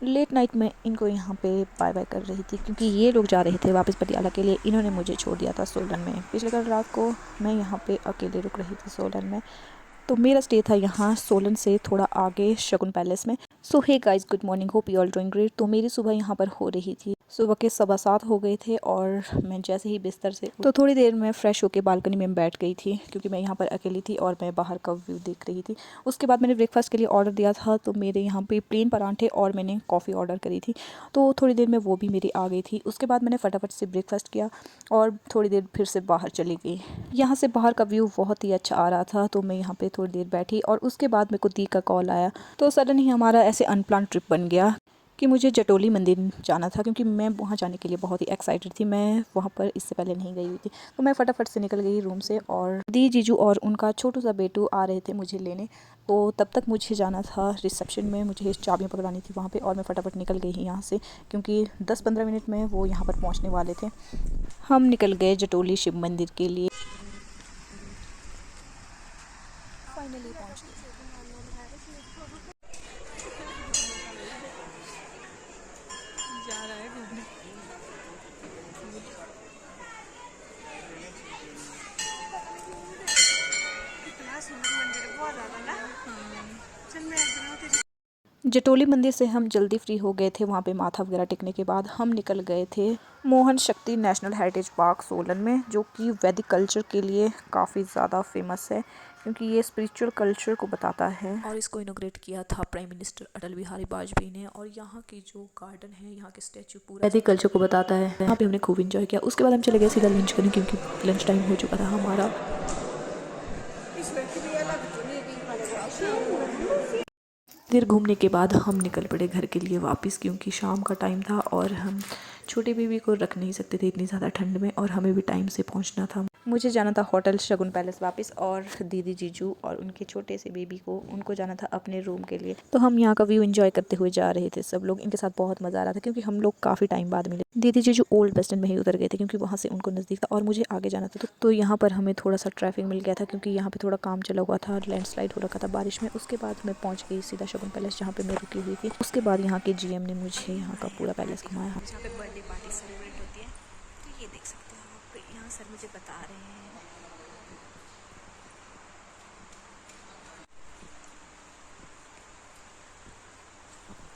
Late night में इनको यहाँ पे बाय बाय कर रही थी क्योंकि ये लोग जा रहे थे वापस पटियाला के लिए। इन्होंने मुझे छोड़ दिया था सोलन में। पिछले कल रात को मैं यहाँ पे अकेले रुक रही थी सोलन में। तो मेरा स्टे था यहाँ सोलन से थोड़ा आगे शगुन पैलेस में। So hey guys, good morning, hope you all doing great. तो मेरी सुबह यहाँ पर हो रही थी। सुबह के 7:15 हो गए थे और मैं जैसे ही बिस्तर से तो थोड़ी देर में फ़्रेश होकर बालकनी में बैठ गई थी क्योंकि मैं यहाँ पर अकेली थी और मैं बाहर का व्यू देख रही थी। उसके बाद मैंने ब्रेकफास्ट के लिए ऑर्डर दिया था, तो मेरे यहाँ पे प्लेन पराठे और मैंने कॉफ़ी ऑर्डर करी थी। तो थोड़ी देर में वो भी मेरी आ गई थी। उसके बाद मैंने फटाफट से ब्रेकफास्ट किया और थोड़ी देर फिर से बाहर चली गई। यहाँ से बाहर का व्यू बहुत ही अच्छा आ रहा था, तो मैं यहाँ पे थोड़ी देर बैठी और उसके बाद मेरे को दी का कॉल आया। तो सडन ही हमारा ऐसे अनप्लान ट्रिप बन गया कि मुझे जटोली मंदिर जाना था क्योंकि मैं वहाँ जाने के लिए बहुत ही एक्साइटेड थी। मैं वहाँ पर इससे पहले नहीं गई हुई थी। तो मैं फटाफट से निकल गई रूम से और दी, जीजू और उनका छोटू सा बेटू आ रहे थे मुझे लेने। तो तब तक मुझे जाना था रिसेप्शन में, मुझे चाबियाँ पकड़ानी थी वहाँ पे और मैं फटाफट निकल गई यहाँ से क्योंकि 10-15 मिनट में वो यहाँ पर पहुँचने वाले थे। हम निकल गए जटोली शिव मंदिर के लिए। फाइनली पहुँच गए। जा रहा है घूमने। कितना सुंदर मंदिर है, बहुत ज़्यादा ना। चल मैं एक दिन और तेरी जटोली मंदिर से हम जल्दी फ्री हो गए थे। वहाँ पे माथा वगैरह टेकने के बाद हम निकल गए थे मोहन शक्ति नेशनल हेरिटेज पार्क सोलन में, जो कि वैदिक कल्चर के लिए काफ़ी ज़्यादा फेमस है क्योंकि ये स्पिरिचुअल कल्चर को बताता है। और इसको इनोग्रेट किया था प्राइम मिनिस्टर अटल बिहारी वाजपेयी ने। और यहाँ की जो गार्डन है, यहाँ के स्टैचू पूरा वैदिक कल्चर को बताता है। यहाँ पे हमने खूब इंजॉय किया। उसके बाद हम चले गए सीधा लंच करने क्योंकि लंच टाइम हो चुका था हमारा। इस लड़की भी अलग तो नहीं गई। देर घूमने के बाद हम निकल पड़े घर के लिए वापस क्योंकि शाम का टाइम था और हम छोटे बेबी को रख नहीं सकते थे इतनी ज़्यादा ठंड में और हमें भी टाइम से पहुंचना था। मुझे जाना था होटल शगुन पैलेस वापस और दीदी, जीजू और उनके छोटे से बेबी को उनको जाना था अपने रूम के लिए। तो हम यहाँ का व्यू एंजॉय करते हुए जा रहे थे सब लोग। इनके साथ बहुत मज़ा आ रहा था क्योंकि हम लोग काफ़ी टाइम बाद मिले। दीदी, जीजू ओल्ड बस स्टैंड में ही उतर गए थे क्योंकि वहाँ से उनको नज़दीक था और मुझे आगे जाना था। तो यहाँ पर हमें थोड़ा सा ट्रैफिक मिल गया था क्योंकि यहाँ पे थोड़ा काम चला हुआ था, लैंडस्लाइड हो रखा था बारिश में। उसके बाद मैं पहुँच गई सीधा शगुन पैलेस जहाँ पे मैं रुकी हुई थी। उसके बाद यहाँ के जीएम ने मुझे यहाँ का पूरा पैलेस घुमाया। जहाँ पे बर्थडे पार्टी सेलिब्रेट होती है, तो ये देख सकते हो आप। यहाँ सर मुझे बता रहे हैं।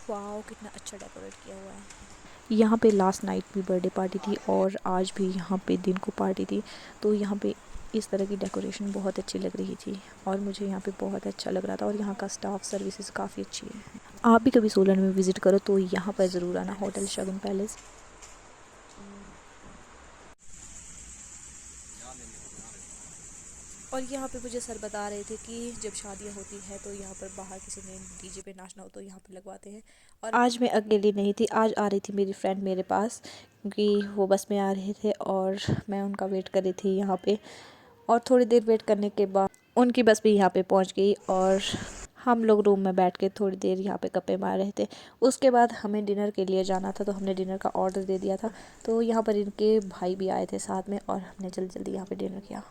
वाओ, कितना अच्छा डेकोरेट किया हुआ है। यहाँ पे लास्ट नाइट भी बर्थडे पार्टी थी और आज भी यहाँ पे दिन को पार्टी थी। तो यहाँ पे इस तरह की डेकोरेशन बहुत अच्छी लग रही थी और मुझे यहाँ पे बहुत अच्छा लग रहा था। और यहाँ का स्टाफ सर्विसेज काफ़ी अच्छी है। आप भी कभी सोलन में विज़िट करो तो यहाँ पर ज़रूर आना, होटल शगुन पैलेस। और यहाँ पे मुझे सर बता रहे थे कि जब शादियाँ होती है तो यहाँ पर बाहर किसी ने डीजे पे नाचना हो तो यहाँ पे लगवाते हैं। और आज मैं अकेली नहीं थी, आज आ रही थी मेरी फ्रेंड मेरे पास क्योंकि वो बस में आ रहे थे और मैं उनका वेट कर रही थी यहाँ पे। और थोड़ी देर वेट करने के बाद उनकी बस भी यहाँ पे पहुँच गई और हम लोग रूम में बैठ के थोड़ी देर यहाँ पे गप्पे मार रहे थे। उसके बाद हमें डिनर के लिए जाना था तो हमने डिनर का ऑर्डर दे दिया था। तो यहाँ पर इनके भाई भी आए थे साथ में और हमने जल्दी जल्दी यहाँ पे डिनर किया।